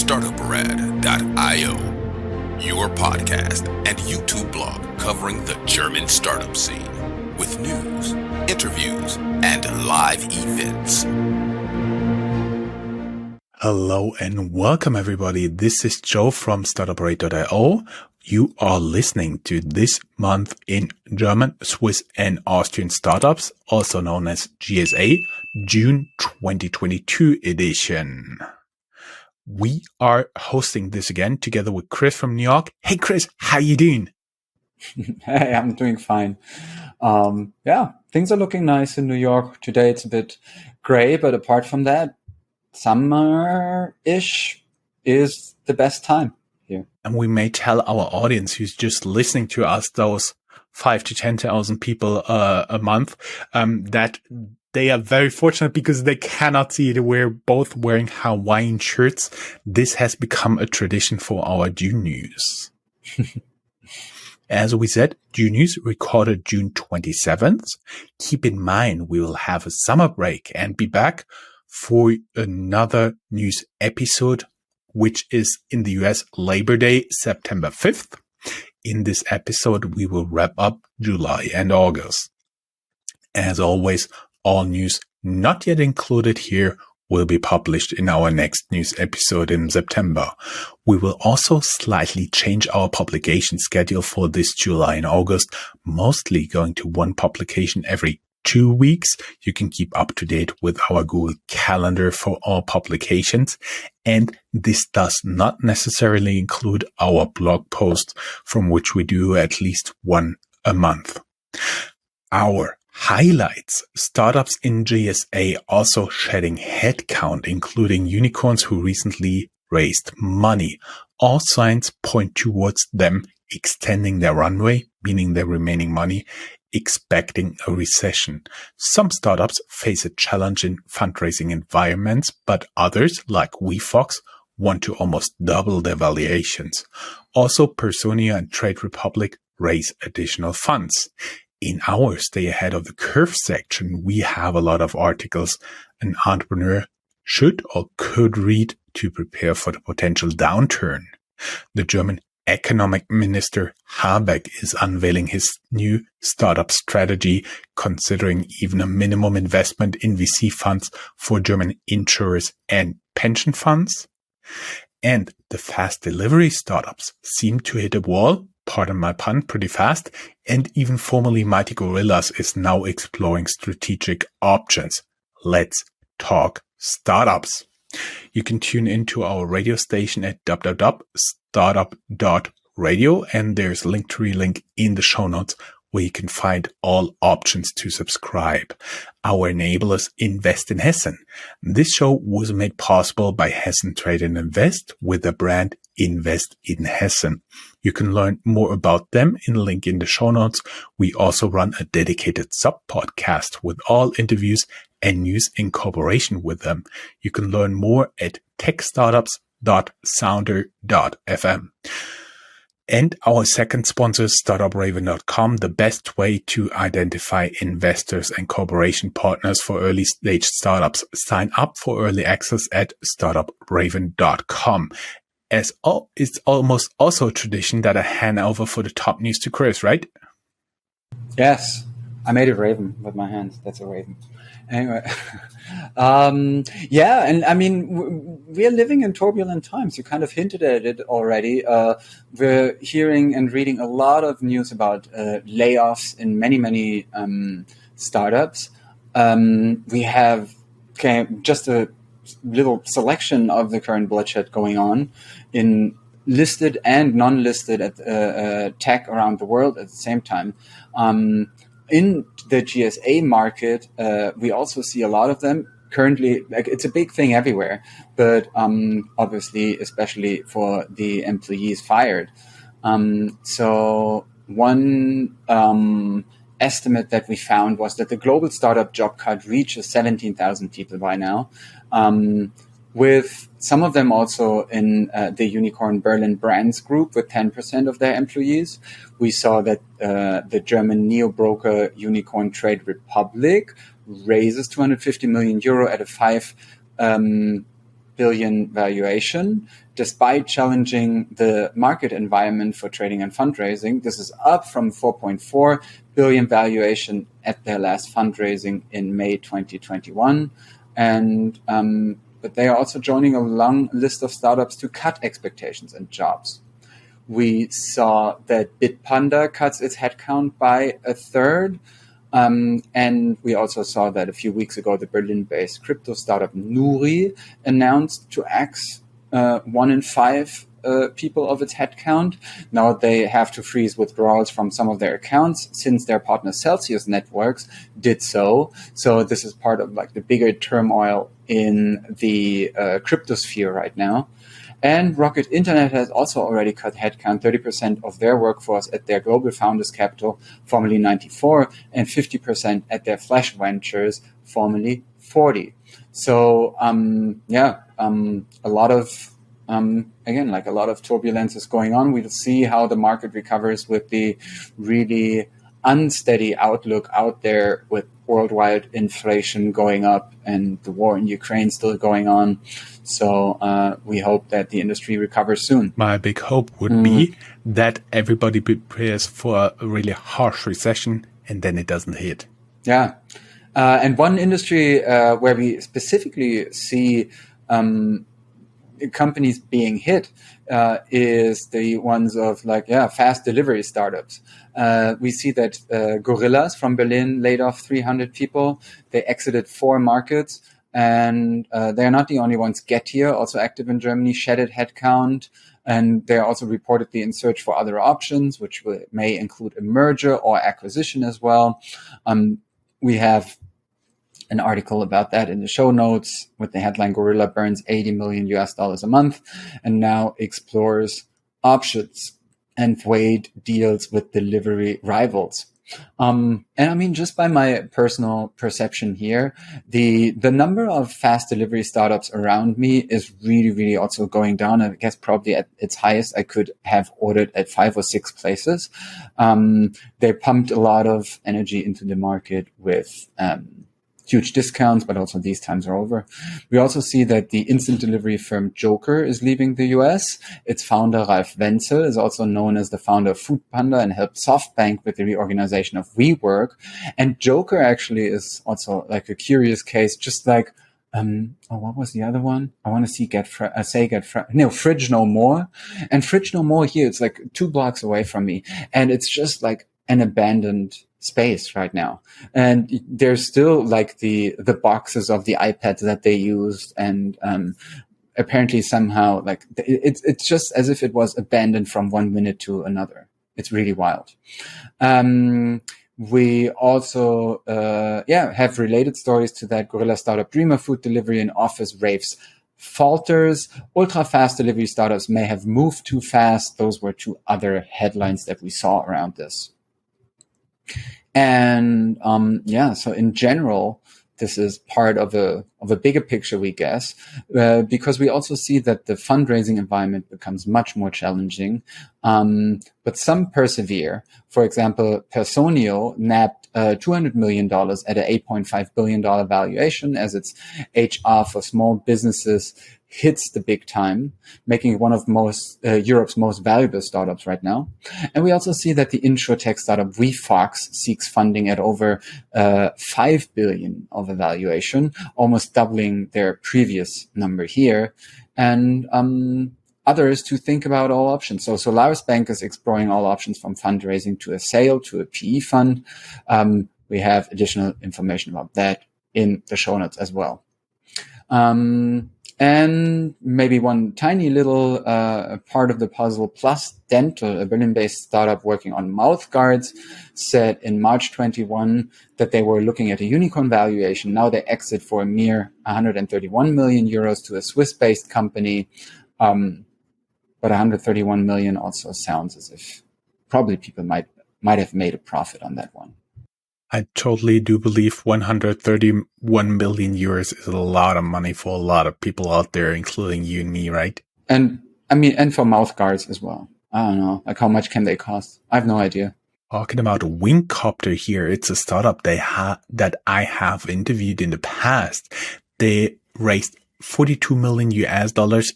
Startuprad.io, your podcast and YouTube blog covering the German startup scene with news, interviews, and live events. Hello and welcome everybody. This is Joe from Startuprad.io. You are listening to This Month in German, Swiss and Austrian Startups, also known as GSA, June 2022 edition. We are hosting this again together with Chris from New York. Hey Chris, how you doing? Hey, I'm doing fine. Things are looking nice in New York. Today it's a bit gray, but apart from that, summer-ish is the best time here. And we may tell our audience who's just listening to us, those 5,000 to 10,000 people a month, that they are very fortunate because they cannot see it. We're both wearing Hawaiian shirts. This has become a tradition for our June news. As we said, June news recorded June 27th. Keep in mind, we will have a summer break and be back for another news episode, which is in the US Labor Day, September 5th. In this episode, we will wrap up July and August. As always, all news not yet included here will be published in our next news episode in September. We will also slightly change our publication schedule for this July and August, mostly going to one publication every 2 weeks. You can keep up to date with our Google Calendar for all publications. And this does not necessarily include our blog post, from which we do at least one a month. Our highlights: startups in GSA also shedding headcount, including unicorns who recently raised money. All signs point towards them extending their runway, meaning their remaining money, expecting a recession. Some startups face a challenge in fundraising environments, but others, like WeFox, want to almost double their valuations. Also, Personio and Trade Republic raise additional funds. In our Stay Ahead of the Curve section, we have a lot of articles an entrepreneur should or could read to prepare for the potential downturn. The German Economic Minister Habeck is unveiling his new startup strategy, considering even a minimum investment in VC funds for German insurers and pension funds. And the fast delivery startups seem to hit a wall, pardon my pun, pretty fast, and even formerly Mighty Gorillas is now exploring strategic options. Let's talk startups. You can tune into our radio station at www.startup.radio, and there's a link in the show notes where you can find all options to subscribe. Our enablers Invest in Hessen. This show was made possible by Hessen Trade and Invest with the brand Invest in Hessen. You can learn more about them in the link in the show notes. We also run a dedicated sub-podcast with all interviews and news in cooperation with them. You can learn more at techstartups.sounder.fm. And our second sponsor, Startupraven.com, the best way to identify investors and cooperation partners for early stage startups. Sign up for early access at Startupraven.com. It's almost also a tradition that I hand over for the top news to Chris, right? Yes, I made a raven with my hands. That's a raven. Anyway, and I mean, we're living in turbulent times. You kind of hinted at it already. We're hearing and reading a lot of news about layoffs in many startups. We have just a little selection of the current bloodshed going on in listed and non-listed tech around the world at the same time. In the GSA market, we also see a lot of them currently. Like, it's a big thing everywhere, but obviously, especially for the employees fired. So one estimate that we found was that the global startup job cut reaches 17,000 people by now, with some of them also in the Unicorn Berlin Brands Group with 10% of their employees. We saw that the German neo-broker Unicorn Trade Republic raises 250 million euro at a 5 billion valuation, despite challenging the market environment for trading and fundraising. This is up from 4.4 billion valuation at their last fundraising in May 2021. And but they are also joining a long list of startups to cut expectations and jobs. We saw that Bitpanda cuts its headcount by a third. And we also saw that a few weeks ago, the Berlin-based crypto startup Nuri announced to axe 1 in 5 people of its headcount. Now they have to freeze withdrawals from some of their accounts since their partner Celsius Networks did so. So this is part of like the bigger turmoil in the cryptosphere right now. And Rocket Internet has also already cut headcount, 30% of their workforce at their Global Founders Capital, formerly 94, and 50% at their Flash Ventures, formerly 40. So, a lot of, again, a lot of turbulence is going on. We'll see how the market recovers with the really unsteady outlook out there with worldwide inflation going up and the war in Ukraine still going on. So we hope that the industry recovers soon. My big hope would be that everybody prepares for a really harsh recession and then it doesn't hit. Yeah. And one industry where we specifically see companies being hit is the ones of fast delivery startups. We see that Gorillas from Berlin laid off 300 people. They exited 4 markets, and they're not the only ones. Getir, also active in Germany, shedded headcount, and they're also reportedly in search for other options, which may include a merger or acquisition as well. We have an article about that in the show notes with the headline Gorilla burns $80 million a month and now explores options and weighed deals with delivery rivals. And I mean, just by my personal perception here, the number of fast delivery startups around me is really, really also going down. I guess probably at its highest, I could have ordered at 5 or 6 places. They pumped a lot of energy into the market with, huge discounts, but also these times are over. We also see that the instant delivery firm Joker is leaving the US. Its founder, Ralf Wenzel, is also known as the founder of Foodpanda and helped SoftBank with the reorganization of WeWork. And Joker actually is also like a curious case, just like, what was the other one? I want to see Fridge No More. And Fridge No More here, it's like 2 blocks away from me. And it's just like an abandoned space right now. And there's still like the boxes of the iPads that they used. And, apparently somehow like it's just as if it was abandoned from one minute to another. It's really wild. We also, have related stories to that. Gorilla startup Dreamer food delivery and office raves falters. Ultra fast delivery startups may have moved too fast. Those were 2 other headlines that we saw around this. And so in general, this is part of a bigger picture, we guess, because we also see that the fundraising environment becomes much more challenging. But some persevere. For example, Personio nabbed $200 million at an $8.5 billion valuation as its HR for small businesses hits the big time, making it one of Europe's most valuable startups right now. And we also see that the insurtech startup WeFox seeks funding at over $5 billion of a valuation, almost doubling their previous number here. And others to think about all options. So Solaris Bank is exploring all options from fundraising to a sale to a PE fund. We have additional information about that in the show notes as well. And maybe one tiny little part of the puzzle, Plus Dental, a Berlin-based startup working on mouth guards, said in March 21 that they were looking at a unicorn valuation. Now they exit for a mere 131 million euros to a Swiss-based company. But 131 million also sounds as if probably people might have made a profit on that one. I totally do believe 131 million euros is a lot of money for a lot of people out there, including you and me, right? And I mean, and for mouth guards as well. I don't know. Like, how much can they cost? I have no idea. Talking about Wingcopter here, it's a startup that I have interviewed in the past. They raised $42 million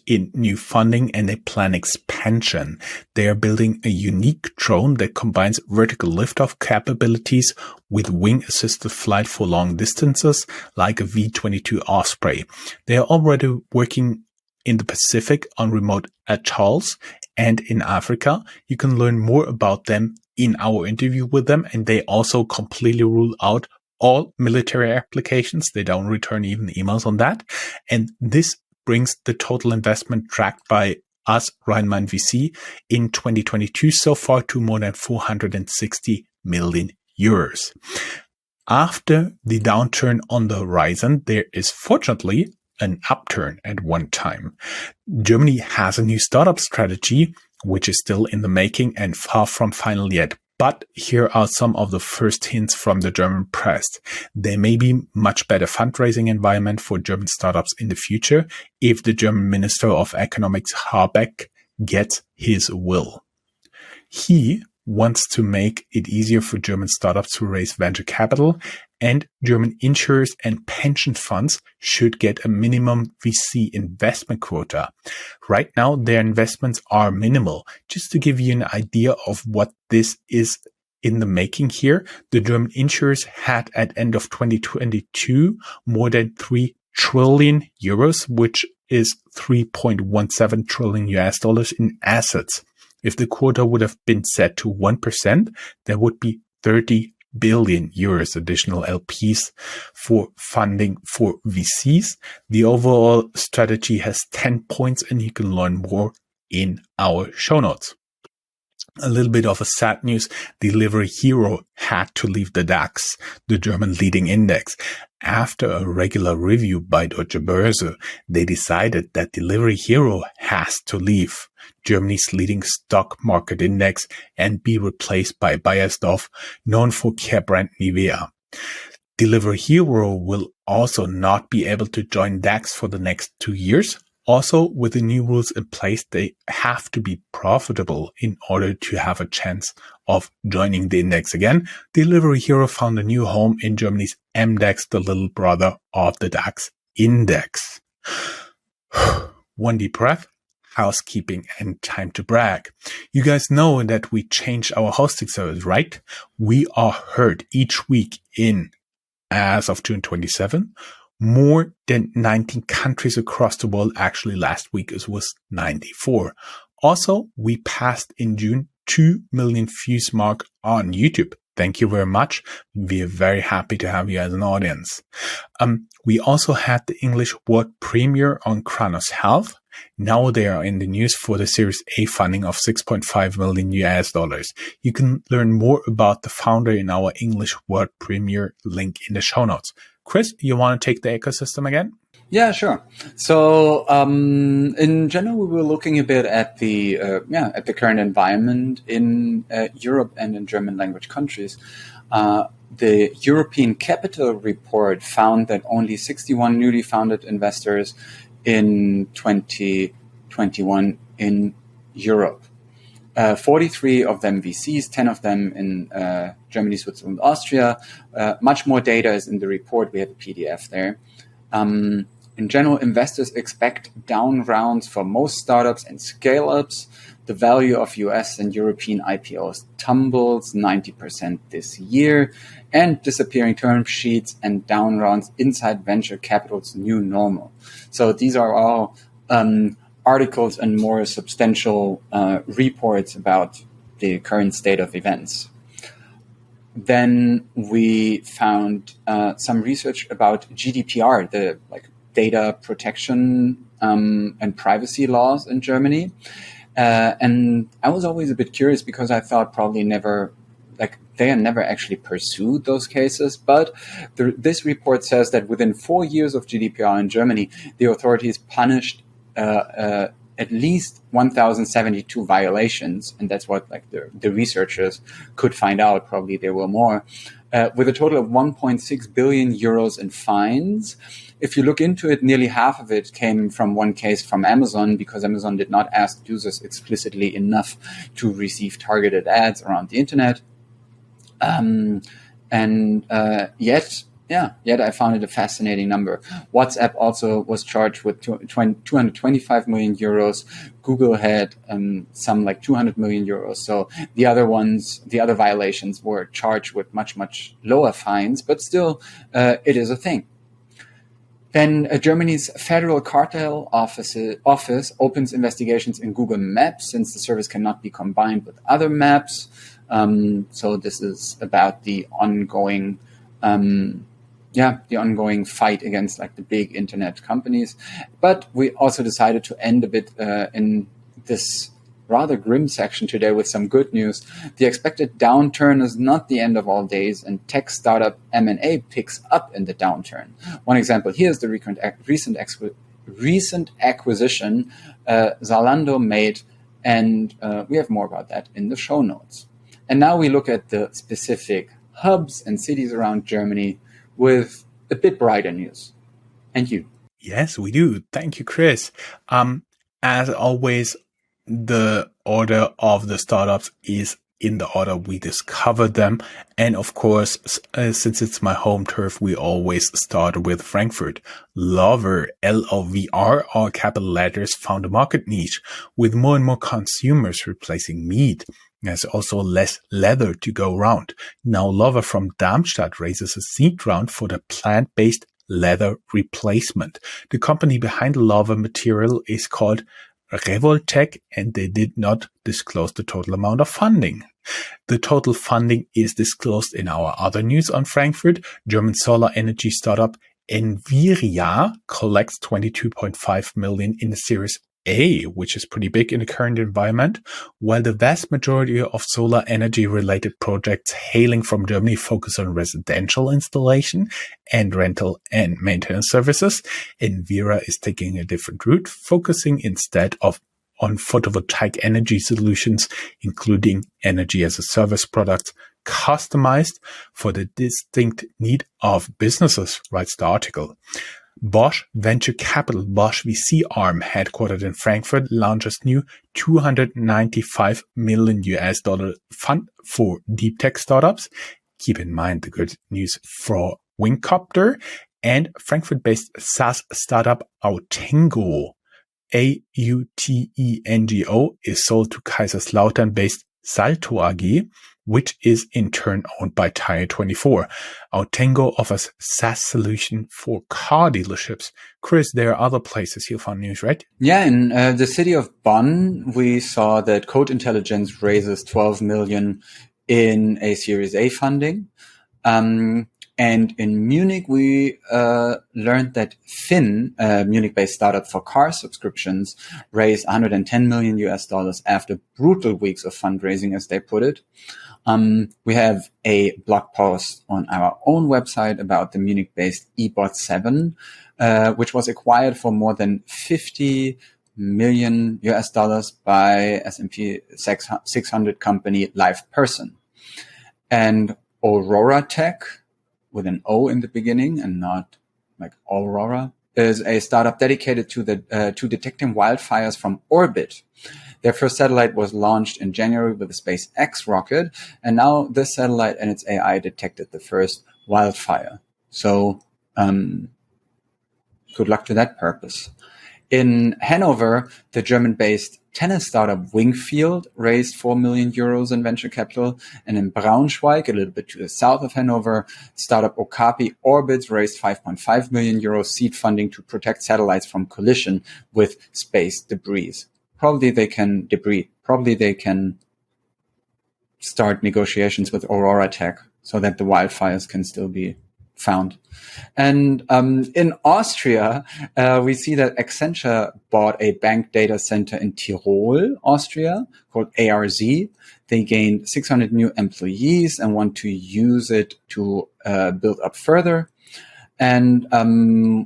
in new funding, and they plan expansion. They are building a unique drone that combines vertical liftoff capabilities with wing-assisted flight for long distances, like a V-22 Osprey. They are already working in the Pacific on remote atolls and in Africa. You can learn more about them in our interview with them, and they also completely rule out all military applications. They don't return even emails on that. And this brings the total investment tracked by us, Rheinland VC, in 2022 so far to more than 460 million euros. After the downturn on the horizon, there is fortunately an upturn at one time. Germany has a new startup strategy, which is still in the making and far from final yet. But here are some of the first hints from the German press. There may be much better fundraising environment for German startups in the future if the German Minister of Economics Habeck gets his will. He wants to make it easier for German startups to raise venture capital, and German insurers and pension funds should get a minimum VC investment quota. Right now, their investments are minimal. Just to give you an idea of what this is in the making here, the German insurers had at end of 2022 more than 3 trillion euros, which is $3.17 trillion in assets. If the quota would have been set to 1%, there would be 30 billion euros additional LPs for funding for VCs. The overall strategy has 10 points, and you can learn more in our show notes. A little bit of a sad news. Delivery Hero had to leave the DAX, the German leading index. After a regular review by Deutsche Börse, they decided that Delivery Hero has to leave Germany's leading stock market index and be replaced by Bayersdorf, known for care brand Nivea. Delivery Hero will also not be able to join DAX for the next 2 years. Also, with the new rules in place, they have to be profitable in order to have a chance of joining the index again. Delivery Hero found a new home in Germany's MDAX, the little brother of the DAX index. One deep breath, housekeeping, and time to brag. You guys know that we changed our hosting service, right? We are heard each week in, as of June 27, more than 19 countries across the world. Actually, last week it was 94. Also, we passed in June 2 million views mark on YouTube. Thank you very much. We are very happy to have you as an audience. We also had the English world premiere on Kronos Health. Now they are in the news for the Series A funding of $6.5 million. You can learn more about the founder in our English world premiere link in the show notes. Chris, you want to take the ecosystem again? Yeah, sure. So, in general, we were looking a bit at the current environment in Europe and in German language countries. The European Capital Report found that only 61 newly founded investors in 2021 in Europe. 43 of them VCs, 10 of them in Germany, Switzerland, Austria. Much more data is in the report. We have a PDF there. In general, investors expect down rounds for most startups and scale-ups. The value of US and European IPOs tumbles 90% this year, and disappearing term sheets and down rounds inside venture capital's new normal. So these are all articles and more substantial reports about the current state of events. Then we found some research about GDPR, the data protection and privacy laws in Germany. And I was always a bit curious because I thought probably they never actually pursued those cases. But this report says that within 4 years of GDPR in Germany, the authorities punished at least 1,072 violations, and that's what the researchers could find out. Probably there were more, with a total of 1.6 billion euros in fines. If you look into it, nearly half of it came from one case from Amazon, because Amazon did not ask users explicitly enough to receive targeted ads around the internet. Yet Yet I found it a fascinating number. WhatsApp also was charged with 225 million euros. Google had some like 200 million euros. So the other violations were charged with much, much lower fines, but still it is a thing. Then Germany's Federal Cartel Office opens investigations in Google Maps since the service cannot be combined with other maps. So this is about the ongoing fight against like the big internet companies. But we also decided to end a bit in this rather grim section today with some good news. The expected downturn is not the end of all days, and tech startup M&A picks up in the downturn. One example here is the recent acquisition Zalando made, and we have more about that in the show notes. And now we look at the specific hubs and cities around Germany with a bit brighter news. And you? Yes, we do. Thank you, Chris. As always, the order of the startups is in the order we discovered them. And of course, since it's my home turf, we always start with Frankfurt. Lover, L-O-V-R, all capital letters, found a market niche with more and more consumers replacing meat. There's also less leather to go around. Now Lover from Darmstadt raises a seed round for the plant-based leather replacement. The company behind the Lover material is called Revoltech, and they did not disclose the total amount of funding. The total funding is disclosed in our other news on Frankfurt. German solar energy startup Enviria collects 22.5 million in the Series A, which is pretty big in the current environment, while the vast majority of solar energy related projects hailing from Germany focus on residential installation and rental and maintenance services. Envira is taking a different route, focusing instead on photovoltaic energy solutions, including energy as a service products customized for the distinct need of businesses, writes the article. Bosch Venture Capital, Bosch VC arm, headquartered in Frankfurt, launches new $295 million fund for deep tech startups. Keep in mind the good news for Wingcopter, and Frankfurt-based SaaS startup Autengo, A-U-T-E-N-G-O, is sold to Kaiserslautern-based Salto AG, which is in turn owned by Tire24. Autengo offers SaaS solution for car dealerships. Chris, there are other places you'll find news, right? Yeah, in the city of Bonn, we saw that Code Intelligence raises 12 million in a Series A funding. And in Munich, we learned that Finn, a Munich-based startup for car subscriptions, raised $110 million after brutal weeks of fundraising, as they put it. We have a blog post on our own website about the Munich-based eBot7, which was acquired for more than $50 million by S&P 600 company LivePerson. And Aurora Tech, with an O in the beginning and not like Aurora, is a startup dedicated to to detecting wildfires from orbit. Their first satellite was launched in January with a SpaceX rocket, and now this satellite and its AI detected the first wildfire. So, good luck to that purpose. In Hanover, the German-based tennis startup Wingfield raised 4 million euros in venture capital. And in Braunschweig, a little bit to the south of Hanover, startup Okapi Orbits raised 5.5 million euros seed funding to protect satellites from collision with space debris. Probably they can start negotiations with Aurora Tech so that the wildfires can still be found. And in Austria, we see that Accenture bought a bank data center in Tyrol, Austria, called ARZ. They gained 600 new employees and want to use it to build up further. And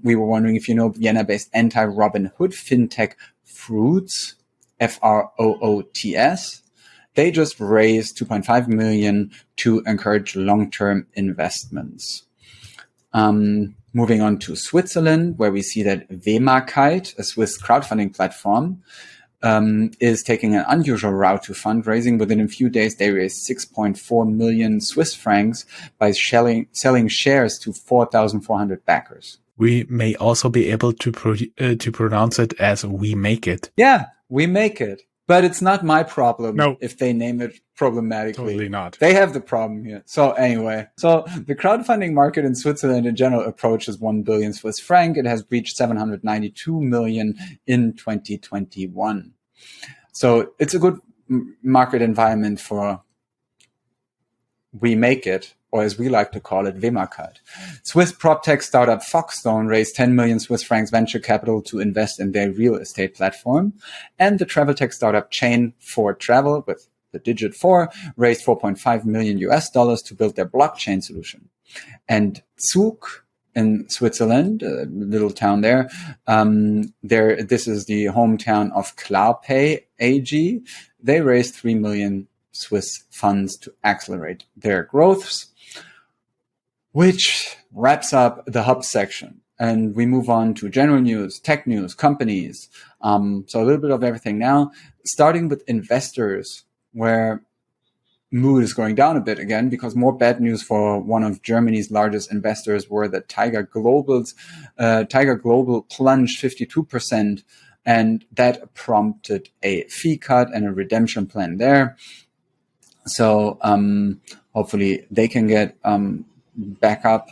we were wondering if you know Vienna-based anti-Robin Hood fintech Fruits, Froots. They just raised 2.5 million to encourage long-term investments. Moving on to Switzerland, where we see that Wemakite, a Swiss crowdfunding platform, is taking an unusual route to fundraising. Within a few days, they raised 6.4 million Swiss francs by selling shares to 4,400 backers. We may also be able to pronounce it as "we make it." Yeah, we make it. But it's not my problem No. if they name it problematically. Totally not. They have the problem here. So anyway, the crowdfunding market in Switzerland in general approaches 1 billion Swiss franc. It has reached 792 million in 2021. So it's a good market environment for We Make It, or as we like to call it, WeMakat. Swiss PropTech startup Foxstone raised 10 million Swiss francs venture capital to invest in their real estate platform. And the travel tech startup Chain 4 Travel, with the digit 4, raised $4.5 million to build their blockchain solution. And Zug in Switzerland, a little town there, this is the hometown of Klarpay AG. They raised 3 million Swiss funds to accelerate their growths, which wraps up the hub section. And we move on to general news, tech news, companies. So a little bit of everything now, starting with investors, where mood is going down a bit again, because more bad news for one of Germany's largest investors were that Tiger Global plunged 52%, and that prompted a fee cut and a redemption plan there. So hopefully they can get back up.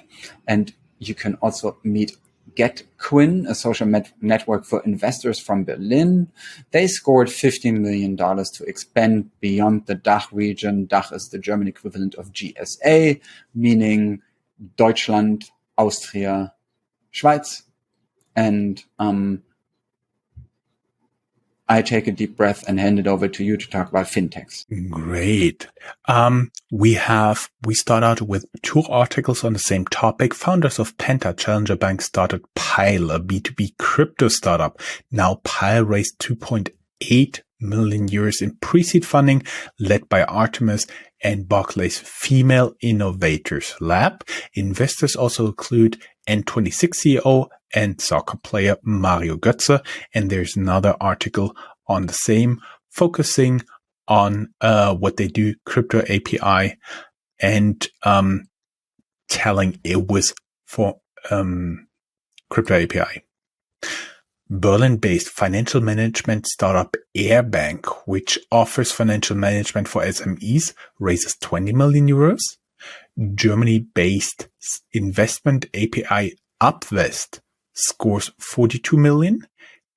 And you can also meet GetQuinn, a social network for investors from Berlin. They scored $15 million to expand beyond the DACH region. DACH is the German equivalent of GSA, meaning Deutschland, Austria, Schweiz. And I take a deep breath and hand it over to you to talk about fintechs. Great. We start out with 2 articles on the same topic. Founders of Penta Challenger Bank started Pile, a B2B crypto startup. Now Pile raised 2.8 million euros in pre-seed funding led by Artemis and Barclays Female Innovators Lab. Investors also include N26 CEO and soccer player Mario Götze. And there's another article on the same, focusing on what they do, crypto API, and telling it was for crypto API. Berlin-based financial management startup Airbank, which offers financial management for SMEs, raises 20 million euros. Germany-based investment API Upvest scores 42 million.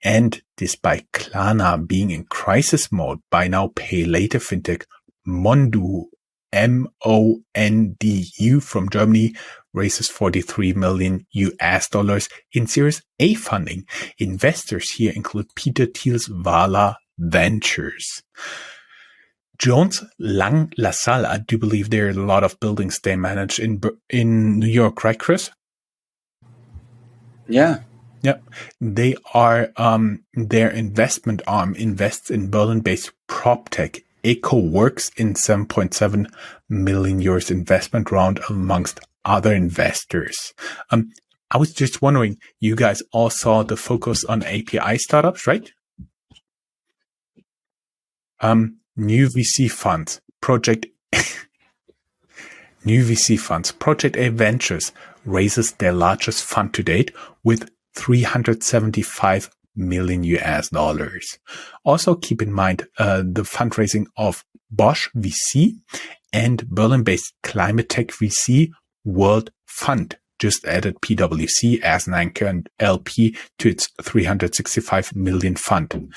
And despite Klarna being in crisis mode, buy now, pay later fintech Mondu, MONDU from Germany, raises 43 million US dollars in Series A funding. Investors here include Peter Thiel's Vala Ventures. Jones Lang LaSalle, I do believe there are a lot of buildings they manage in New York, right, Chris? Yeah. Yep. They are, their investment arm invests in Berlin-based PropTech. Eco works in 7.7 million euros investment round amongst other investors. I was just wondering, you guys all saw the focus on API startups, right? New VC funds, Project A Ventures raises their largest fund to date with 375 million US dollars. Also keep in mind the fundraising of Bosch VC and Berlin-based climate tech VC World Fund just added PwC as an anchor and LP to its 365 million fund.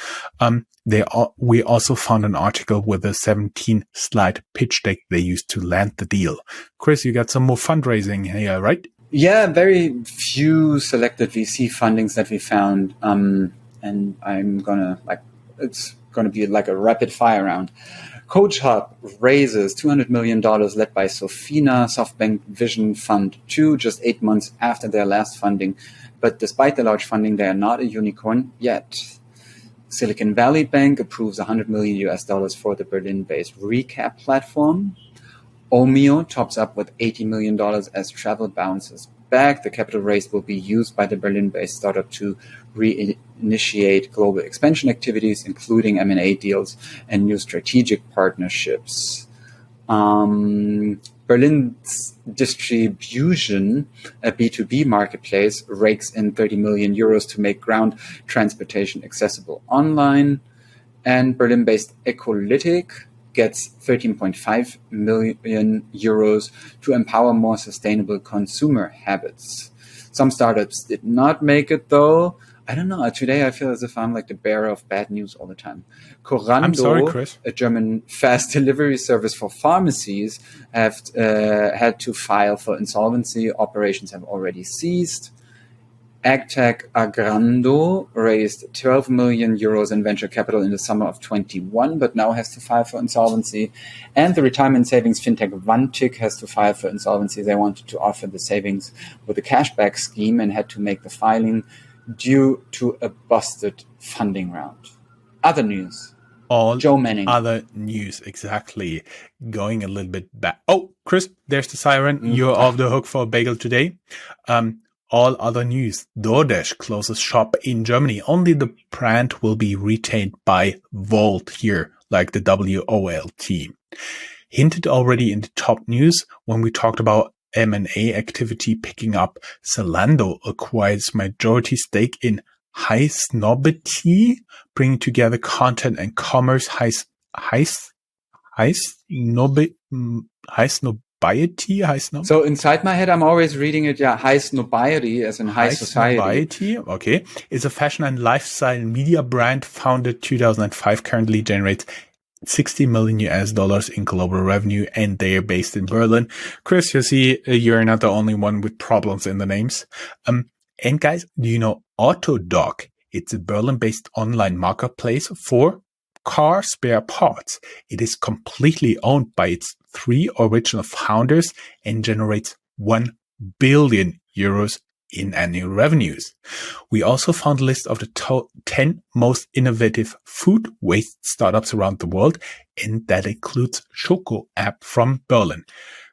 We also found an article with a 17-slide pitch deck they used to land the deal. Chris, you got some more fundraising here, right? Yeah, very few selected VC fundings that we found. And I'm it's gonna be like a rapid fire round. Coach Hub raises $200 million led by Sofina SoftBank Vision Fund 2 just 8 months after their last funding. But despite the large funding, they are not a unicorn yet. Silicon Valley Bank approves $100 million US for the Berlin-based recap platform. Omio tops up with $80 million as travel bounces back. The capital raised will be used by the Berlin-based startup to reinitiate global expansion activities, including M&A deals and new strategic partnerships. Berlin's distribution, a B2B marketplace, rakes in 30 million euros to make ground transportation accessible online. And Berlin-based Ecolytic gets 13.5 million euros to empower more sustainable consumer habits. Some startups did not make it, though. I don't know. Today I feel as if I'm like the bearer of bad news all the time. Corando, I'm sorry, Chris. a German fast delivery service for pharmacies, have had to file for insolvency. Operations have already ceased. AgTech Agrando raised 12 million euros in venture capital in the summer of 21, but now has to file for insolvency. And the retirement savings fintech Vantik has to file for insolvency. They wanted to offer the savings with a cashback scheme and had to make the filing due to a busted funding round. Other news. All Joe Manning. Other news, exactly. Going a little bit back. Oh, Chris, there's the siren. You're off the hook for a bagel today. All other news. DoorDash closes shop in Germany. Only the brand will be retained by Volt here, like the WOLT. Hinted already in the top news when we talked about M&A activity picking up. Zalando acquires majority stake in Highsnobiety, bringing together content and commerce. Highsnobiety. So inside my head, I'm always reading it, Highsnobiety as in high society. Okay. It's a fashion and lifestyle media brand founded 2005, currently generates $60 million in global revenue, and they are based in Berlin. Chris, you see, you're not the only one with problems in the names. And guys, do you know Autodoc? It's a Berlin-based online marketplace for car spare parts. It is completely owned by its 3 original founders and generates 1 billion euros in annual revenues. We also found a list of the 10 most innovative food waste startups around the world, and that includes Schoko app from Berlin.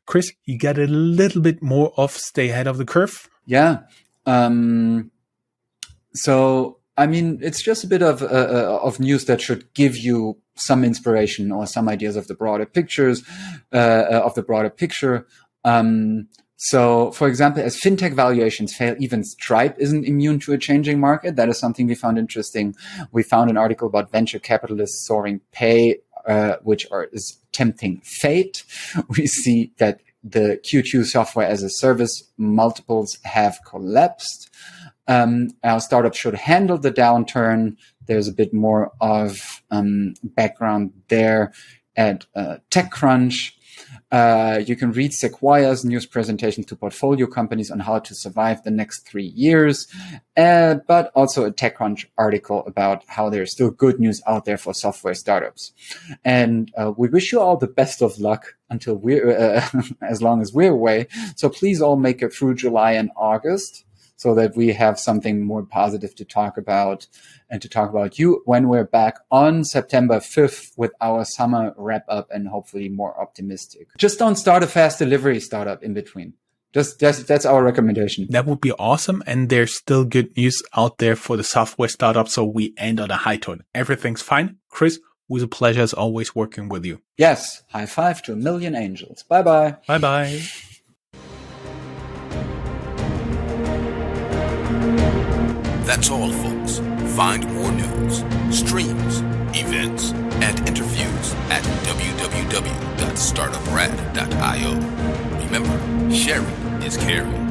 Chris, you got a little bit more of stay ahead of the curve? Yeah. So, I mean, it's just a bit of news that should give you some inspiration or some ideas of the broader picture. So, for example, as fintech valuations fail, even Stripe isn't immune to a changing market. That is something we found interesting. We found an article about venture capitalists soaring pay, which is tempting fate. We see that the Q2 software as a service multiples have collapsed. Our startup should handle the downturn. There's a bit more of background there at TechCrunch. You can read Sequoia's news presentation to portfolio companies on how to survive the next 3 years, but also a TechCrunch article about how there's still good news out there for software startups. And we wish you all the best of luck until we're, as long as we're away. So please all make it through July and August, so that we have something more positive to talk about and to talk about you when we're back on September 5th with our summer wrap up and hopefully more optimistic. Just don't start a fast delivery startup in between. That's our recommendation. That would be awesome. And there's still good news out there for the software startup. So we end on a high tone. Everything's fine. Chris, it was a pleasure as always working with you. Yes. High five to a million angels. Bye-bye. Bye-bye. That's all, folks. Find more news, streams, events, and interviews at www.startuprad.io. Remember, sharing is caring.